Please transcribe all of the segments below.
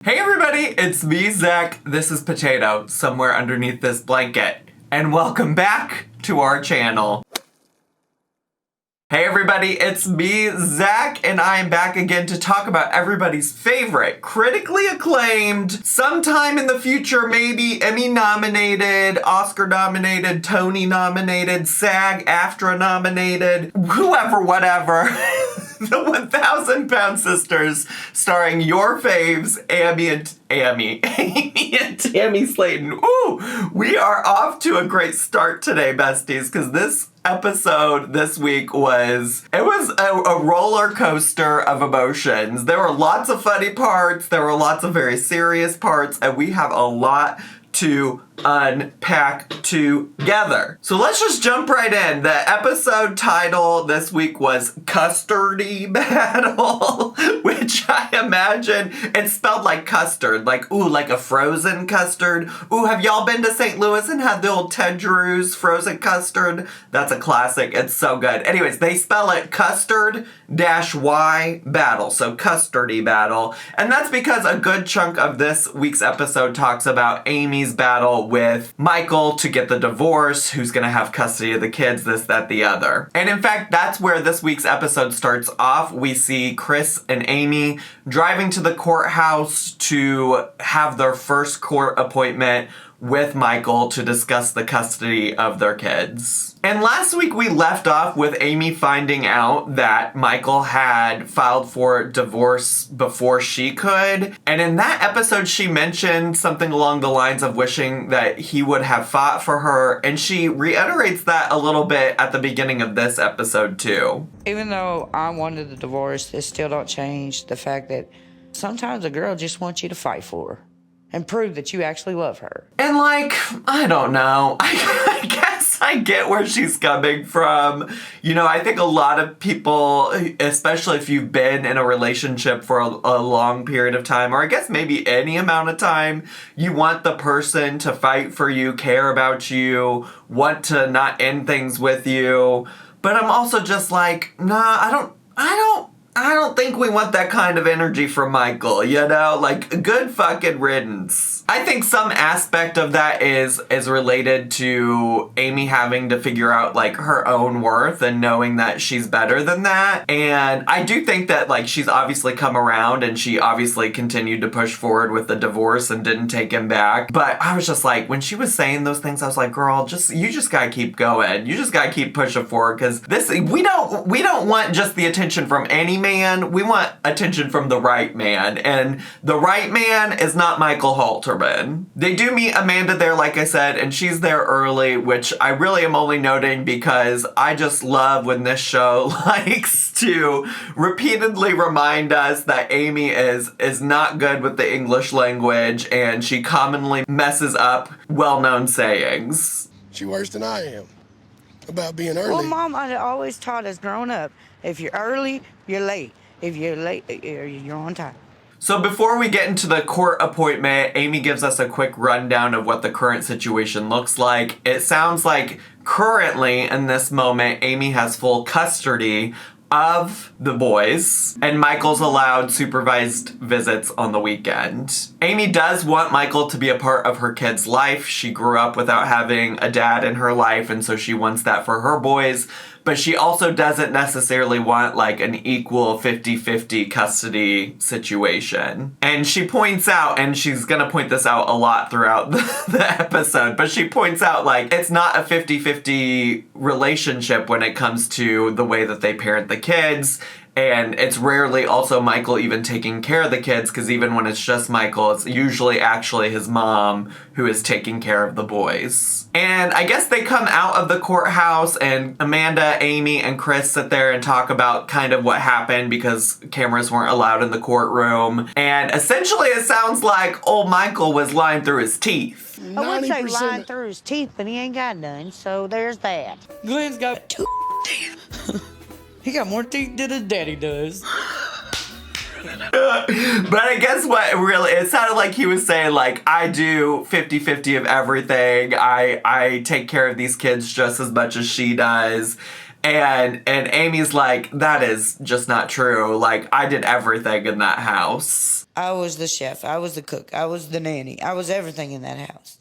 Hey everybody, it's me, Zach. This is Potato, somewhere underneath this blanket. And welcome back to our channel. Hey everybody, it's me, Zach, and I am back again to talk about everybody's favorite, critically acclaimed, sometime in the future maybe Emmy-nominated, Oscar-nominated, Tony-nominated, SAG-AFTRA nominated, whoever, whatever. The 1,000 Pound Sisters, starring your faves, Amy and Tammy Slayton. Ooh, we are off to a great start today, besties, because this episode this week was a roller coaster of emotions. There were lots of funny parts, there were lots of very serious parts, and we have a lot to unpack together. So let's just jump right in. The episode title this week was Custardy Battle, which I imagine it's spelled like custard, like, ooh, like a frozen custard. Ooh, have y'all been to St. Louis and had the old Ted Drew's frozen custard? That's a classic. It's so good. Anyways, they spell it custard-y battle, so Custardy Battle. And that's because a good chunk of this week's episode talks about Amy's battle with Michael to get the divorce, who's gonna have custody of the kids, this, that, the other. And in fact, that's where this week's episode starts off. We see Chris and Amy driving to the courthouse to have their first court appointment with Michael to discuss the custody of their kids. And last week we left off with Amy finding out that Michael had filed for divorce before she could. And in that episode she mentioned something along the lines of wishing that he would have fought for her. And she reiterates that a little bit at the beginning of this episode too. Even though I wanted the divorce, it still don't change the fact that sometimes a girl just wants you to fight for her and prove that you actually love her. And like, I don't know. I guess I get where she's coming from. You know, I think a lot of people, especially if you've been in a relationship for a long period of time, or I guess maybe any amount of time, you want the person to fight for you, care about you, want to not end things with you. But I'm also just like, nah, I don't think we want that kind of energy from Michael, you know? Like, good fucking riddance. I think some aspect of that is related to Amy having to figure out, like, her own worth and knowing that she's better than that. And I do think that, like, she's obviously come around and she obviously continued to push forward with the divorce and didn't take him back. But I was just like, when she was saying those things, I was like, girl, you just gotta keep going. You just gotta keep pushing forward, because we don't want just the attention from any man. We want attention from the right man, and the right man is not Michael Halterman. They do meet Amanda there, like I said, and she's there early, which I really am only noting because I just love when this show likes to repeatedly remind us that Amy is not good with the English language, and she commonly messes up well-known sayings. She's worse than I am about being early. Well, Mom, I always taught us growing up, if you're early, you're late. If you're late, you're on time. So before we get into the court appointment, Amy gives us a quick rundown of what the current situation looks like. It sounds like currently, in this moment, Amy has full custody of the boys, and Michael's allowed supervised visits on the weekend. Amy does want Michael to be a part of her kid's life. She grew up without having a dad in her life, and so she wants that for her boys. But she also doesn't necessarily want like an equal 50-50 custody situation. And she points out, and she's gonna point this out a lot throughout the episode, but she points out like it's not a 50-50 relationship when it comes to the way that they parent the kids. And it's rarely also Michael even taking care of the kids, because even when it's just Michael, it's usually actually his mom who is taking care of the boys. And I guess they come out of the courthouse, and Amanda, Amy, and Chris sit there and talk about kind of what happened because cameras weren't allowed in the courtroom. And essentially it sounds like old Michael was lying through his teeth. I would say lying through his teeth, but he ain't got none, so there's that. Glenn's got 2 teeth. He got more teeth than his daddy does. But I guess what really, it sounded like he was saying, like, I do 50-50 of everything. I take care of these kids just as much as she does. And Amy's like, that is just not true. Like, I did everything in that house. I was the chef. I was the cook. I was the nanny. I was everything in that house.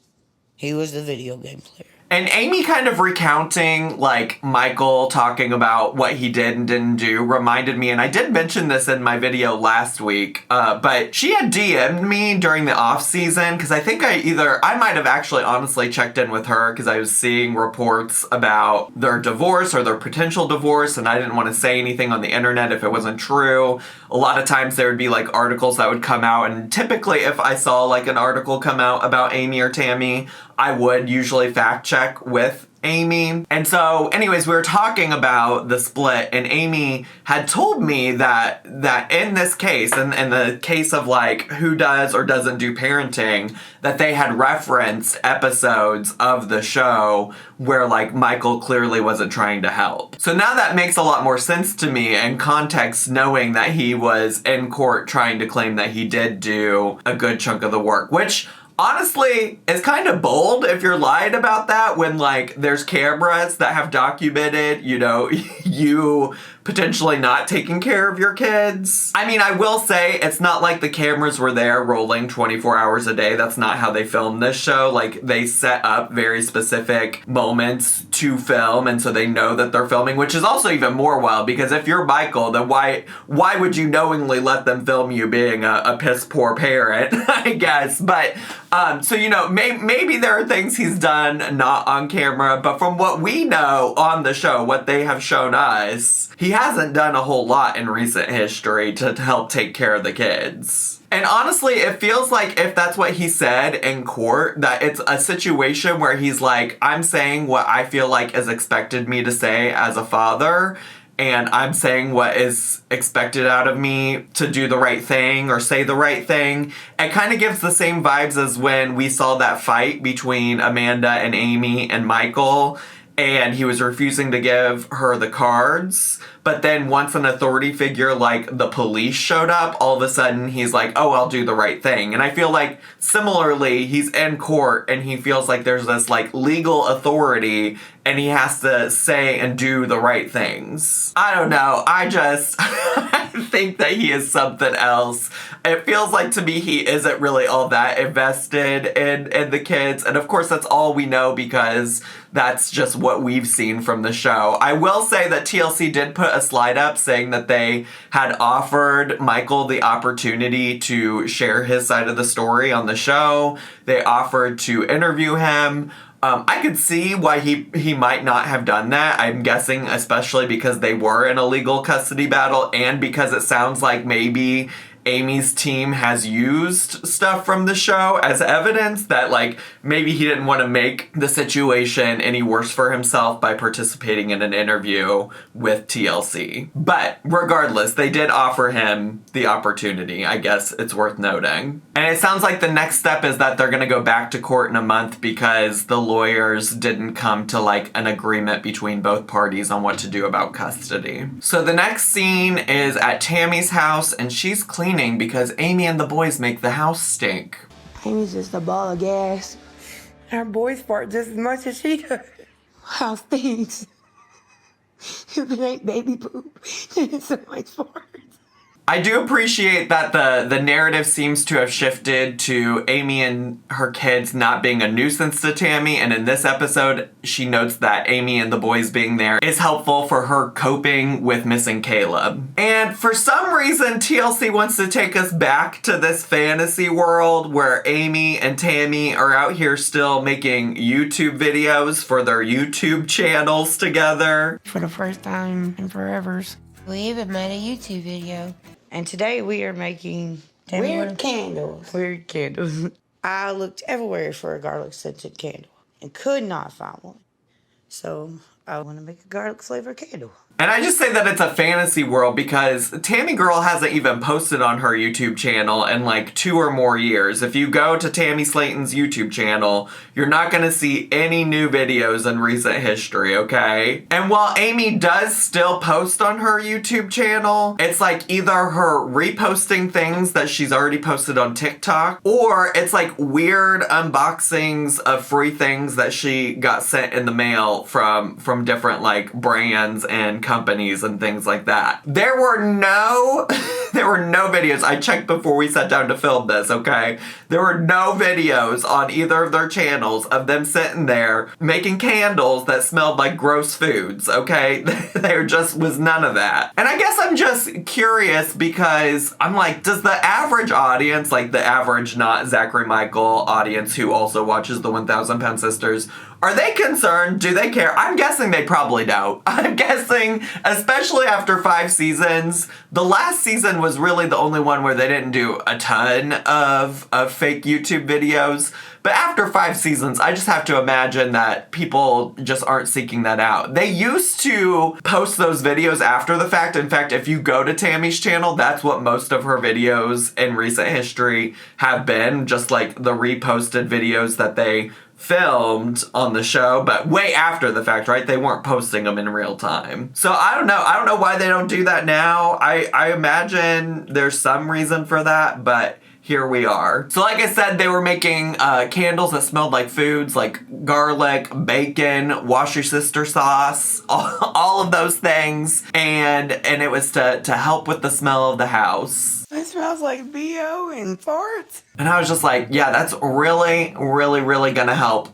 He was the video game player. And Amy kind of recounting, like, Michael talking about what he did and didn't do reminded me, and I did mention this in my video last week, but she had DM'd me during the off season, because I think I might have actually honestly checked in with her, because I was seeing reports about their divorce or their potential divorce, and I didn't want to say anything on the internet if it wasn't true. A lot of times there would be, like, articles that would come out, and typically if I saw, like, an article come out about Amy or Tammy, I would usually fact check with Amy. And so anyways, we were talking about the split, and Amy had told me that in this case, in the case of like who does or doesn't do parenting, that they had referenced episodes of the show where like Michael clearly wasn't trying to help. So now that makes a lot more sense to me in context, knowing that he was in court trying to claim that he did do a good chunk of the work, which honestly, it's kind of bold if you're lied about that when, like, there's cameras that have documented, you know, you potentially not taking care of your kids. I mean, I will say it's not like the cameras were there rolling 24 hours a day. That's not how they filmed this show. Like, they set up very specific moments to film, and so they know that they're filming, which is also even more wild, because if you're Michael, then why would you knowingly let them film you being a piss poor parent, I guess. But, so, you know, maybe there are things he's done not on camera, but from what we know on the show, what they have shown us, he hasn't done a whole lot in recent history to help take care of the kids. And honestly, it feels like if that's what he said in court, that it's a situation where he's like, I'm saying what I feel like is expected me to say as a father, and I'm saying what is expected out of me to do the right thing or say the right thing. It kind of gives the same vibes as when we saw that fight between Amanda and Amy and Michael, and he was refusing to give her the cards. But then once an authority figure like the police showed up, all of a sudden he's like, oh, I'll do the right thing. And I feel like similarly, he's in court and he feels like there's this like legal authority and he has to say and do the right things. I don't know. I think that he is something else. It feels like to me he isn't really all that invested in the kids. And of course that's all we know because that's just what we've seen from the show. I will say that TLC did put a slide up saying that they had offered Michael the opportunity to share his side of the story on the show. They offered to interview him. I could see why he might not have done that. I'm guessing especially because they were in a legal custody battle and because it sounds like maybe Amy's team has used stuff from the show as evidence that, like, maybe he didn't want to make the situation any worse for himself by participating in an interview with TLC. But regardless, they did offer him the opportunity. I guess it's worth noting. And it sounds like the next step is that they're going to go back to court in a month because the lawyers didn't come to, like, an agreement between both parties on what to do about custody. So the next scene is at Tammy's house, and she's cleaning because Amy and the boys make the house stink. Amy's just a ball of gas. Our boys fart just as much as she does. House stinks. If it ain't baby poop, then it's somebody's fart. I do appreciate that the narrative seems to have shifted to Amy and her kids not being a nuisance to Tammy, and in this episode, she notes that Amy and the boys being there is helpful for her coping with missing Caleb. And for some reason, TLC wants to take us back to this fantasy world where Amy and Tammy are out here still making YouTube videos for their YouTube channels together. For the first time in forevers. We even made a YouTube video. And today we are making Weird candles. weird candles. I looked everywhere for a garlic scented candle and could not find one. So I want to make a garlic flavored candle. And I just say that it's a fantasy world because Tammy Girl hasn't even posted on her YouTube channel in like 2 or more years. If you go to Tammy Slayton's YouTube channel, you're not going to see any new videos in recent history, okay? And while Amy does still post on her YouTube channel, it's like either her reposting things that she's already posted on TikTok, or it's like weird unboxings of free things that she got sent in the mail from from different like brands and companies and things like that. There were no videos. I checked before we sat down to film this, okay? There were no videos on either of their channels of them sitting there making candles that smelled like gross foods, okay? There just was none of that. And I guess I'm just curious because I'm like, does the average audience, like the average not Zachary Michael audience who also watches the 1,000 Pound Sisters, are they concerned? Do they care? I'm guessing they probably don't. I'm guessing, especially after 5 seasons, the last season was really the only one where they didn't do a ton of fake YouTube videos. But after 5 seasons, I just have to imagine that people just aren't seeking that out. They used to post those videos after the fact. In fact, if you go to Tammy's channel, that's what most of her videos in recent history have been. Just like the reposted videos that they filmed on the show, but way after the fact, right? They weren't posting them in real time. So I don't know. I don't know why they don't do that now. I imagine there's some reason for that, but here we are. So like I said, they were making candles that smelled like foods, like garlic, bacon, wash your sister sauce, all of those things. And it was to help with the smell of the house. It smells like BO and farts. And I was just like, yeah, that's really, really, really gonna help.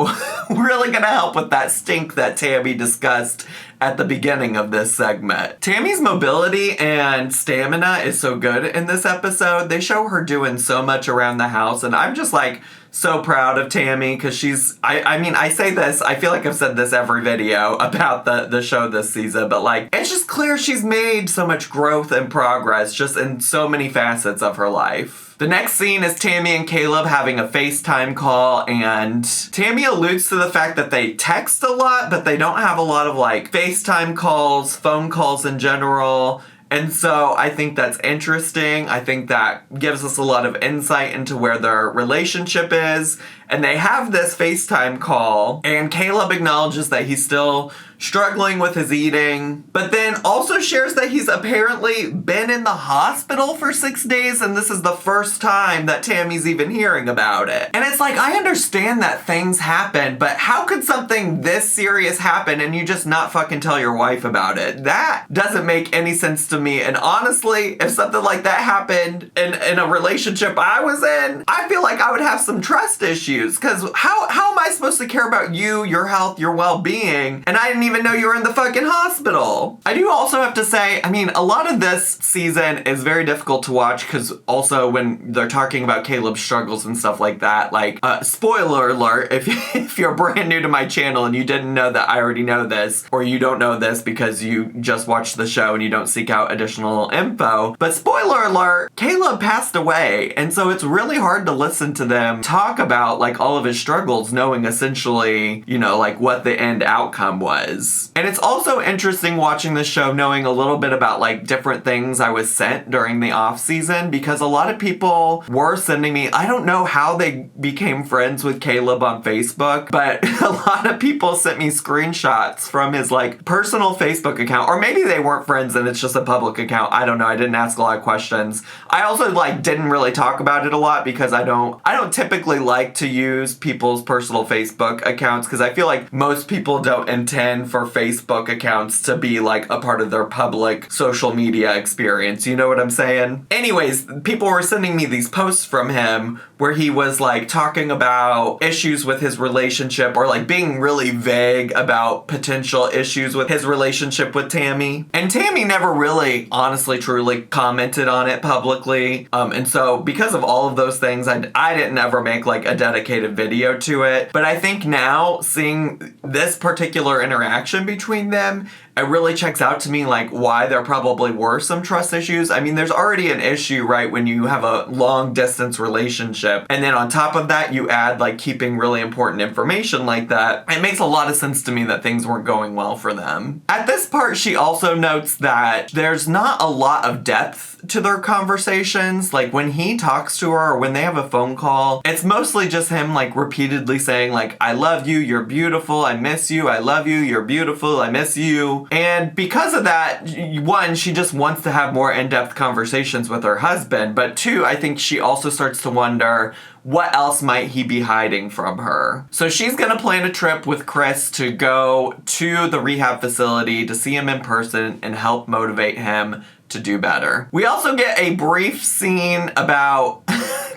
Really gonna help with that stink that Tammy discussed at the beginning of this segment. Tammy's mobility and stamina is so good in this episode. They show her doing so much around the house, and I'm just like so proud of Tammy because she's, I mean, I say this, I feel like I've said this every video about the show this season, but like, it's just clear she's made so much growth and progress just in so many facets of her life. The next scene is Tammy and Caleb having a FaceTime call, and Tammy alludes to the fact that they text a lot, but they don't have a lot of like FaceTime calls, phone calls in general. And so I think that's interesting. I think that gives us a lot of insight into where their relationship is. And they have this FaceTime call, and Caleb acknowledges that he's still struggling with his eating, but then also shares that he's apparently been in the hospital for 6 days, and this is the first time that Tammy's even hearing about it. And it's like, I understand that things happen, but how could something this serious happen and you just not fucking tell your wife about it? That doesn't make any sense to me. And honestly, if something like that happened in a relationship I was in, I feel like I would have some trust issues, because how am I supposed to care about you, your health, your well-being, and I didn't even know you were in the fucking hospital? I do also have to say, I mean, a lot of this season is very difficult to watch because also when they're talking about Caleb's struggles and stuff like that, like, spoiler alert, if you're brand new to my channel and you didn't know that I already know this, or you don't know this because you just watched the show and you don't seek out additional info, but spoiler alert, Caleb passed away, and so it's really hard to listen to them talk about like all of his struggles, knowing essentially, you know, like what the end outcome was. And it's also interesting watching this show knowing a little bit about like different things I was sent during the off season, because a lot of people were sending me, I don't know how they became friends with Caleb on Facebook, but a lot of people sent me screenshots from his like personal Facebook account, or maybe they weren't friends and it's just a public account. I don't know. I didn't ask a lot of questions. I also like didn't really talk about it a lot because I don't typically like to use people's personal Facebook accounts, because I feel like most people don't intend for Facebook accounts to be like a part of their public social media experience. You know what I'm saying? Anyways, people were sending me these posts from him where he was like talking about issues with his relationship, or like being really vague about potential issues with his relationship with Tammy. And Tammy never really, honestly, truly commented on it publicly. And so because of all of those things, I didn't ever make like a dedicated video to it. But I think now seeing this particular interaction between them, it really checks out to me like why there probably were some trust issues. I mean, there's already an issue, right, when you have a long distance relationship, and then on top of that you add like keeping really important information like that. It makes a lot of sense to me that things weren't going well for them. At this part, she also notes that there's not a lot of depth to their conversations. Like when he talks to her or when they have a phone call, it's mostly just him like repeatedly saying like, I love you, you're beautiful, I miss you, I love you, you're beautiful, I miss you. And because of that, one, she just wants to have more in-depth conversations with her husband, but two, I think she also starts to wonder, together. What else might he be hiding from her? So she's gonna plan a trip with Chris to go to the rehab facility to see him in person and help motivate him to do better. We also get a brief scene about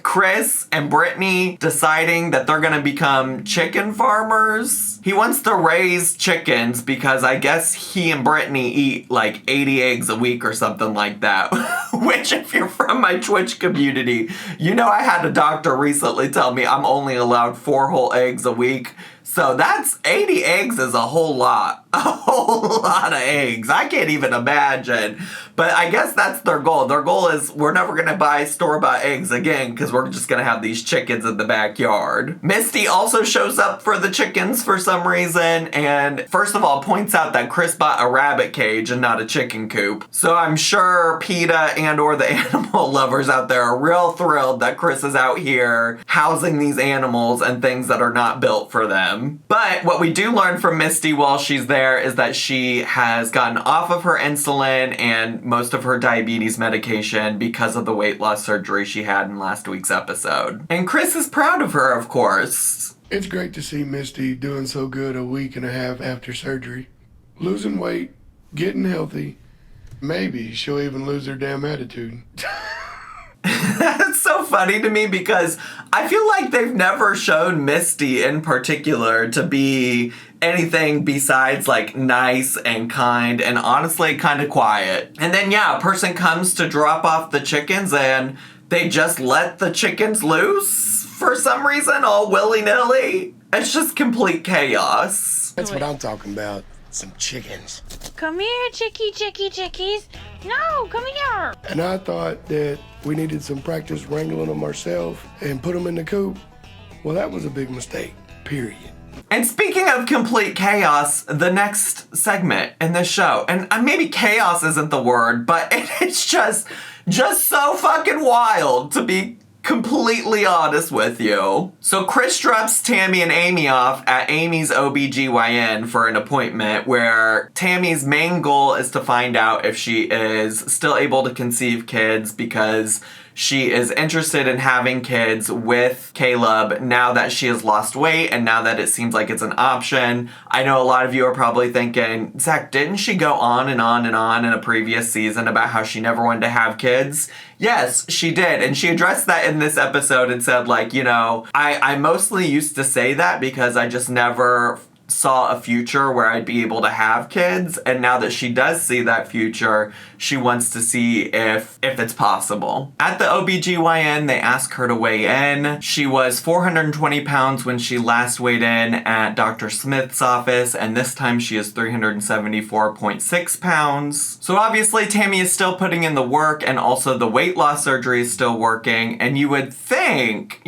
Chris and Brittany deciding that they're gonna become chicken farmers. He wants to raise chickens because I guess he and Brittany eat like 80 eggs a week or something like that. Which, if you're from my Twitch community, you know I had a doctor recently tell me I'm only allowed 4 whole eggs a week. So that's 80 eggs is a whole lot. A whole lot of eggs. I can't even imagine. But I guess that's their goal. Their goal is we're never going to buy store-bought eggs again because we're just going to have these chickens in the backyard. Misty also shows up for the chickens for some reason and first of all points out that Chris bought a rabbit cage and not a chicken coop. So I'm sure PETA and or the animal lovers out there are real thrilled that Chris is out here housing these animals and things that are not built for them. But what we do learn from Misty while she's there is that she has gotten off of her insulin and most of her diabetes medication because of the weight loss surgery she had in last week's episode. And Chris is proud of her, of course. It's great to see Misty doing so good a week and a half after surgery. Losing weight, getting healthy. Maybe she'll even lose her damn attitude. That's so funny to me because I feel like they've never shown Misty in particular to be anything besides like nice and kind and honestly kind of quiet. And then yeah, a person comes to drop off the chickens and they just let the chickens loose for some reason all willy-nilly. It's just complete chaos. That's what I'm talking about. Some chickens. Come here, chickies. No, come here. And I thought that we needed some practice wrangling them ourselves and put them in the coop. Well, that was a big mistake, period. And speaking of complete chaos, the next segment in this show, and maybe chaos isn't the word, but it's just so fucking wild to be completely honest with you. So Chris drops Tammy and Amy off at Amy's OBGYN for an appointment where Tammy's main goal is to find out if she is still able to conceive kids because she is interested in having kids with Caleb now that she has lost weight and now that it seems like it's an option. I know a lot of you are probably thinking, Zach, didn't she go on and on and on in a previous season about how she never wanted to have kids? Yes, she did. And she addressed that in this episode and said, like, you know, I mostly used to say that because I just never saw a future where I'd be able to have kids, and now that she does see that future, she wants to see if it's possible. At the OBGYN, they ask her to weigh in. She was 420 pounds when she last weighed in at Dr. Smith's office, and this time she is 374.6 pounds. So obviously Tammy is still putting in the work, and also the weight loss surgery is still working, and you might think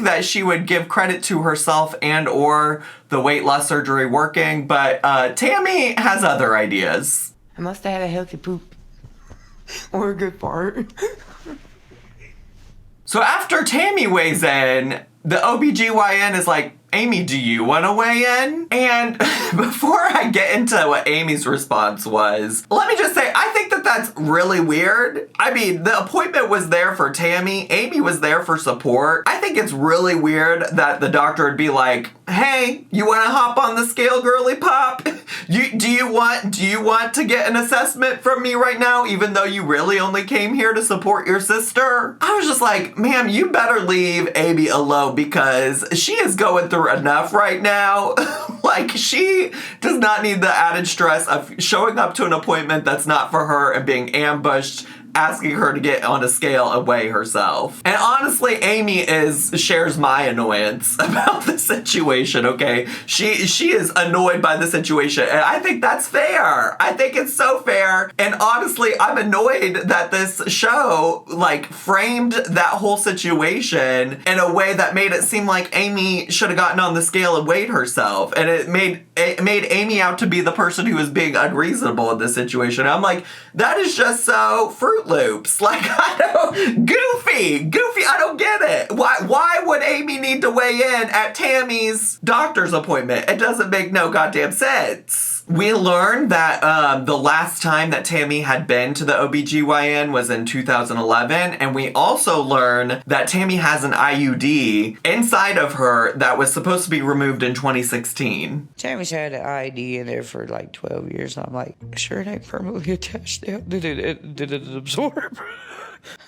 that she would give credit to herself and or the weight loss surgery working, but Tammy has other ideas. I must have had a healthy poop. Or a good fart. So after Tammy weighs in, the OBGYN is like, Amy, do you want to weigh in? And before I get into what Amy's response was, let me just say, I think that that's really weird. I mean, the appointment was there for Tammy. Amy was there for support. I think it's really weird that the doctor would be like, hey, you want to hop on the scale, girly pop? Do you want to get an assessment from me right now, even though you really only came here to support your sister? I was just like, ma'am, you better leave Amy alone because she is going through enough right now. Like, she does not need the added stress of showing up to an appointment that's not for her and being ambushed, asking her to get on a scale and weigh herself. And honestly, Amy shares my annoyance about the situation, okay? She is annoyed by the situation, and I think that's fair. I think it's so fair. And honestly, I'm annoyed that this show, like, framed that whole situation in a way that made it seem like Amy should have gotten on the scale and weighed herself. And it made Amy out to be the person who was being unreasonable in this situation. And I'm like, that is just so Fruit Loops. Like, goofy, I don't get it. Why would Amy need to weigh in at Tammy's doctor's appointment? It doesn't make no goddamn sense. We learned that the last time that Tammy had been to the OBGYN was in 2011, and we also learn that Tammy has an IUD inside of her that was supposed to be removed in 2016. Tammy's had an IUD in there for like 12 years. I'm like, sure it ain't permanently attached now. Did it absorb?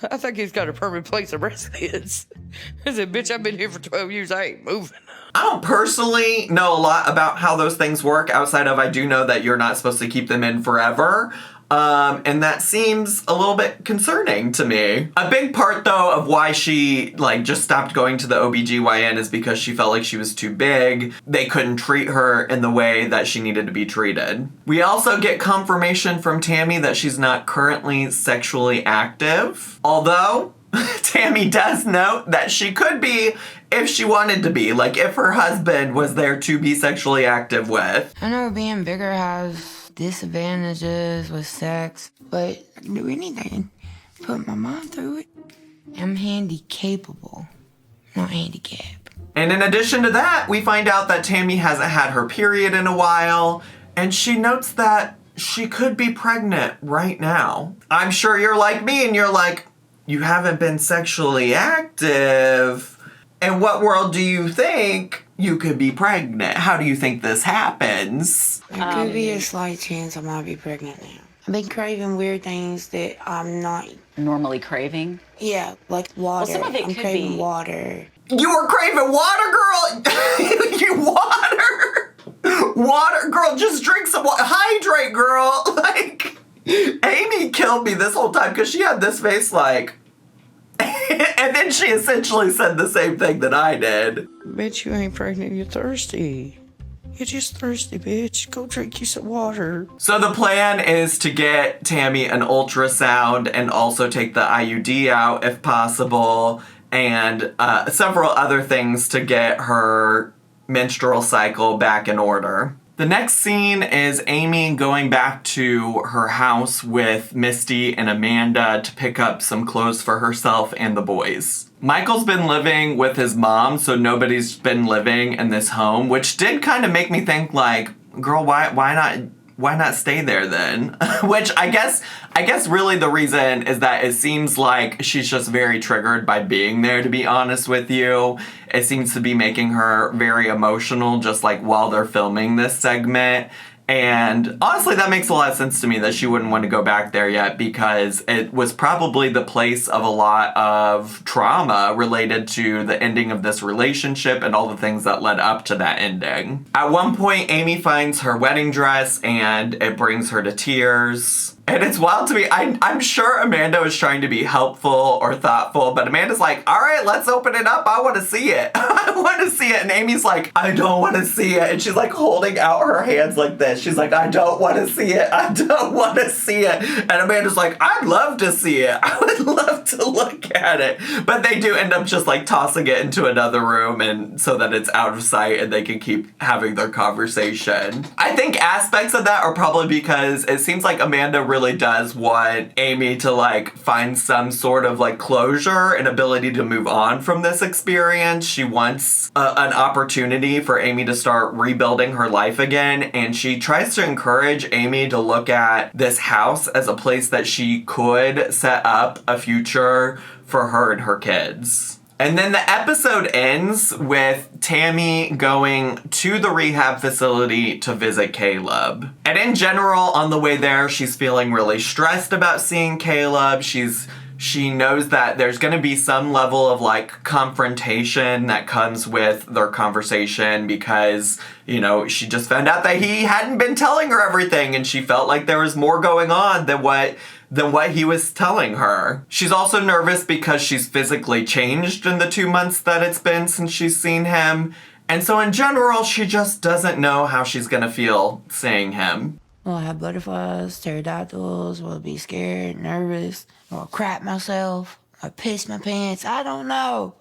I think he's got a permanent place of residence. I said, bitch, I've been here for 12 years. I ain't moving. I don't personally know a lot about how those things work outside of I do know that you're not supposed to keep them in forever. And that seems a little bit concerning to me. A big part, though, of why she, just stopped going to the OBGYN is because she felt like she was too big. They couldn't treat her in the way that she needed to be treated. We also get confirmation from Tammy that she's not currently sexually active. Although, Tammy does note that she could be if she wanted to be. Like, if her husband was there to be sexually active with. I know being bigger has disadvantages with sex, but do anything. Put my mind through it. I'm handy-capable, not handicapped. And in addition to that, we find out that Tammy hasn't had her period in a while, and she notes that she could be pregnant right now. I'm sure you're like me and you're like, you haven't been sexually active. In what world do you think you could be pregnant? How do you think this happens? There could be a slight chance I might be pregnant now. I've been craving weird things that I'm not normally craving. Yeah, like water. Well, some of it I'm could craving be water. You were craving water, girl? You water, girl, just drink some water. Hydrate, girl. Amy killed me this whole time because she had this face and then she essentially said the same thing that I did. Bitch, you ain't pregnant, you're thirsty. You're just thirsty, bitch. Go drink you some water. So the plan is to get Tammy an ultrasound and also take the IUD out if possible, and several other things to get her menstrual cycle back in order. The next scene is Amy going back to her house with Misty and Amanda to pick up some clothes for herself and the boys. Michael's been living with his mom, so nobody's been living in this home, which did kind of make me think, girl, why not stay there then? Which I guess really the reason is that it seems like she's just very triggered by being there, to be honest with you. It seems to be making her very emotional, just while they're filming this segment. And honestly, that makes a lot of sense to me that she wouldn't want to go back there yet, because it was probably the place of a lot of trauma related to the ending of this relationship and all the things that led up to that ending. At one point, Amy finds her wedding dress and it brings her to tears. And it's wild to me. I'm sure Amanda was trying to be helpful or thoughtful, but Amanda's like, all right, let's open it up. I want to see it. I want to see it. And Amy's like, I don't want to see it. And she's holding out her hands like this. She's like, I don't want to see it. I don't want to see it. And Amanda's like, I'd love to see it. I would love to look at it. But they do end up just tossing it into another room, and so that it's out of sight and they can keep having their conversation. I think aspects of that are probably because it seems like Amanda really does want Amy to find some sort of closure and ability to move on from this experience. She wants an opportunity for Amy to start rebuilding her life again, and she tries to encourage Amy to look at this house as a place that she could set up a future for her and her kids. And then the episode ends with Tammy going to the rehab facility to visit Caleb. And in general, on the way there, she's feeling really stressed about seeing Caleb. She knows that there's going to be some level of confrontation that comes with their conversation because, she just found out that he hadn't been telling her everything, and she felt like there was more going on than what he was telling her. She's also nervous because she's physically changed in the 2 months that it's been since she's seen him. And so in general, she just doesn't know how she's gonna feel seeing him. Will I have butterflies, pterodactyls? Will I be scared, nervous? Will I crap myself? Will I piss my pants? I don't know.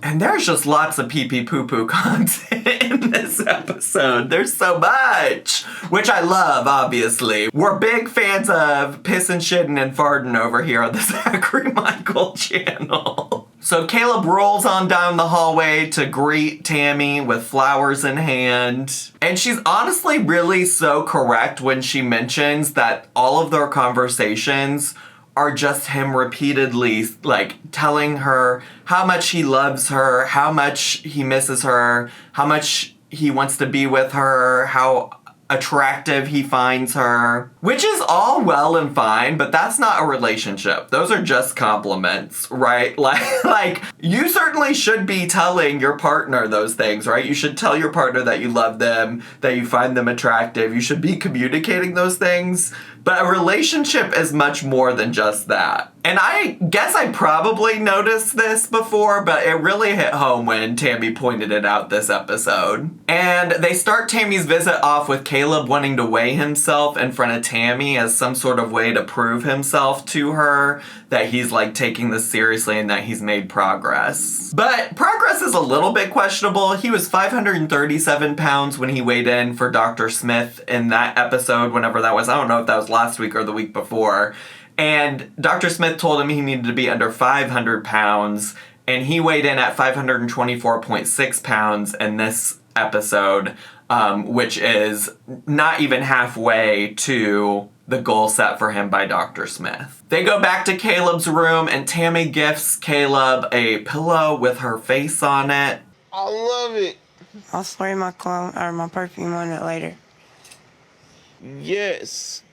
And there's just lots of pee-pee poo-poo content in this episode. There's so much, which I love, obviously. We're big fans of pissing, shitting, and farting over here on the Zachary Michael channel. So Caleb rolls on down the hallway to greet Tammy with flowers in hand. And she's honestly really so correct when she mentions that all of their conversations are just him repeatedly, like, telling her how much he loves her, how much he misses her, how much he wants to be with her, how attractive he finds her, which is all well and fine, but that's not a relationship. Those are just compliments, right? Like you certainly should be telling your partner those things, right? You should tell your partner that you love them, that you find them attractive. You should be communicating those things. But a relationship is much more than just that. And I guess I probably noticed this before, but it really hit home when Tammy pointed it out this episode. And they start Tammy's visit off with Caleb wanting to weigh himself in front of Tammy as some sort of way to prove himself to her, that he's like taking this seriously and that he's made progress. But progress is a little bit questionable. He was 537 pounds when he weighed in for Dr. Smith in that episode, whenever that was. I don't know if that was last week or the week before. And Dr. Smith told him he needed to be under 500 pounds, and he weighed in at 524.6 pounds in this episode, which is not even halfway to the goal set for him by Dr. Smith. They go back to Caleb's room, and Tammy gifts Caleb a pillow with her face on it. I love it. I'll spray my cologne or my perfume on it later. Yes.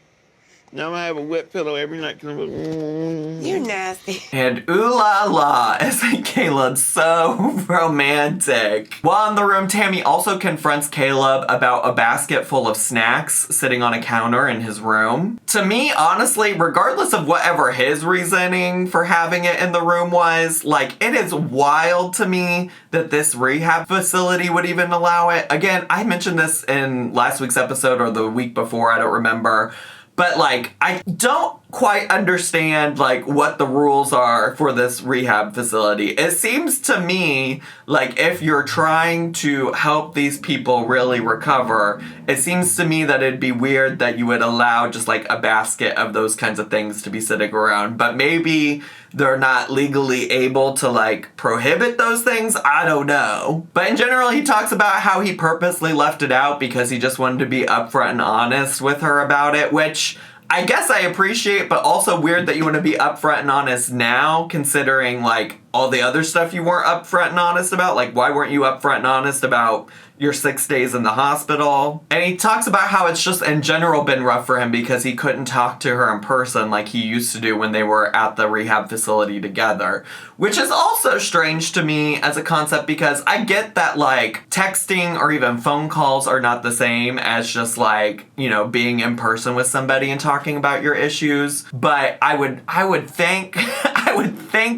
Now I'm gonna have a wet pillow every night. You're nasty. And ooh la la, isn't Caleb so romantic? While in the room, Tammy also confronts Caleb about a basket full of snacks sitting on a counter in his room. To me, honestly, regardless of whatever his reasoning for having it in the room was, like, it is wild to me that this rehab facility would even allow it. Again, I mentioned this in last week's episode or the week before, I don't remember. But, like, I don't quite understand, like, what the rules are for this rehab facility. It seems to me like if you're trying to help these people really recover, it seems to me that it'd be weird that you would allow just, like, a basket of those kinds of things to be sitting around. But maybe they're not legally able to, like, prohibit those things. I don't know. But in general, he talks about how he purposely left it out because he just wanted to be upfront and honest with her about it, which I guess I appreciate, but also weird that you want to be upfront and honest now, considering, like, all the other stuff you weren't upfront and honest about. Like, why weren't you upfront and honest about your 6 days in the hospital? And he talks about how it's just in general been rough for him because he couldn't talk to her in person like he used to do when they were at the rehab facility together, which is also strange to me as a concept because I get that, like, texting or even phone calls are not the same as just, like, you know, being in person with somebody and talking about your issues. But I would think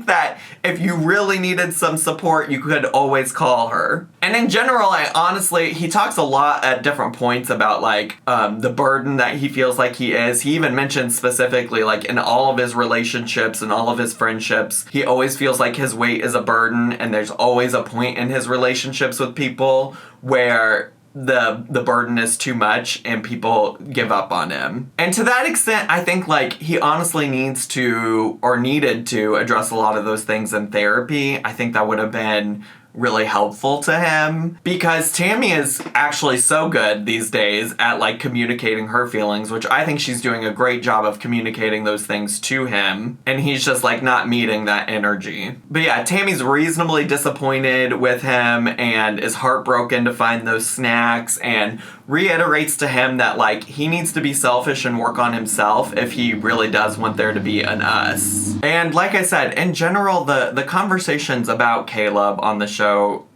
that if you really needed some support, you could always call her. And in general, he talks a lot at different points about, like, the burden that he feels like he is. He even mentions specifically, like, in all of his relationships and all of his friendships, he always feels like his weight is a burden, and there's always a point in his relationships with people where the burden is too much and people give up on him. And to that extent, I think, like, he honestly needs to, or needed to, address a lot of those things in therapy. I think that would have been really helpful to him because Tammy is actually so good these days at, like, communicating her feelings, which I think she's doing a great job of communicating those things to him, and he's just, like, not meeting that energy. But yeah, Tammy's reasonably disappointed with him and is heartbroken to find those snacks and reiterates to him that, like, he needs to be selfish and work on himself if he really does want there to be an us. And like I said, in general, the conversations about Caleb on the show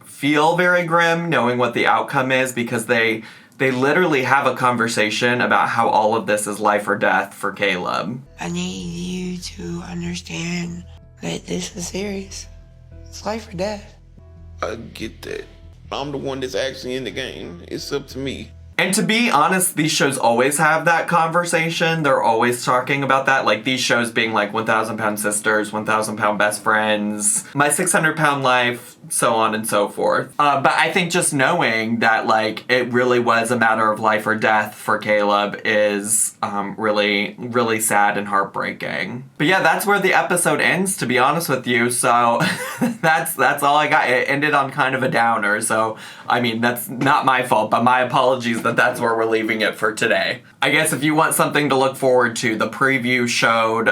feel very grim, knowing what the outcome is, because they literally have a conversation about how all of this is life or death for Caleb. I need you to understand that this is serious. It's life or death. I get that. I'm the one that's actually in the game. It's up to me. And to be honest, these shows always have that conversation. They're always talking about that. Like, these shows being like 1,000 Pound Sisters, 1,000 Pound Best Friends, My 600 Pound Life, so on and so forth. But I think just knowing that, like, it really was a matter of life or death for Caleb is really, really sad and heartbreaking. But yeah, that's where the episode ends, to be honest with you. So that's all I got. It ended on kind of a downer. So, I mean, that's not my fault, but my apologies that that's where we're leaving it for today. I guess if you want something to look forward to, the preview showed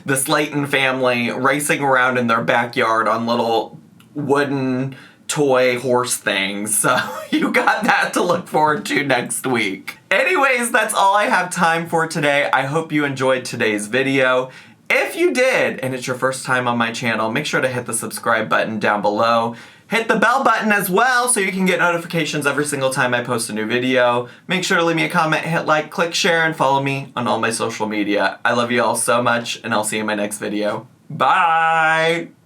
the Slayton family racing around in their backyard on little wooden toy horse things. So you got that to look forward to next week. Anyways, that's all I have time for today. I hope you enjoyed today's video. If you did, and it's your first time on my channel, make sure to hit the subscribe button down below. Hit the bell button as well so you can get notifications every single time I post a new video. Make sure to leave me a comment, hit like, click share, and follow me on all my social media. I love you all so much, and I'll see you in my next video. Bye!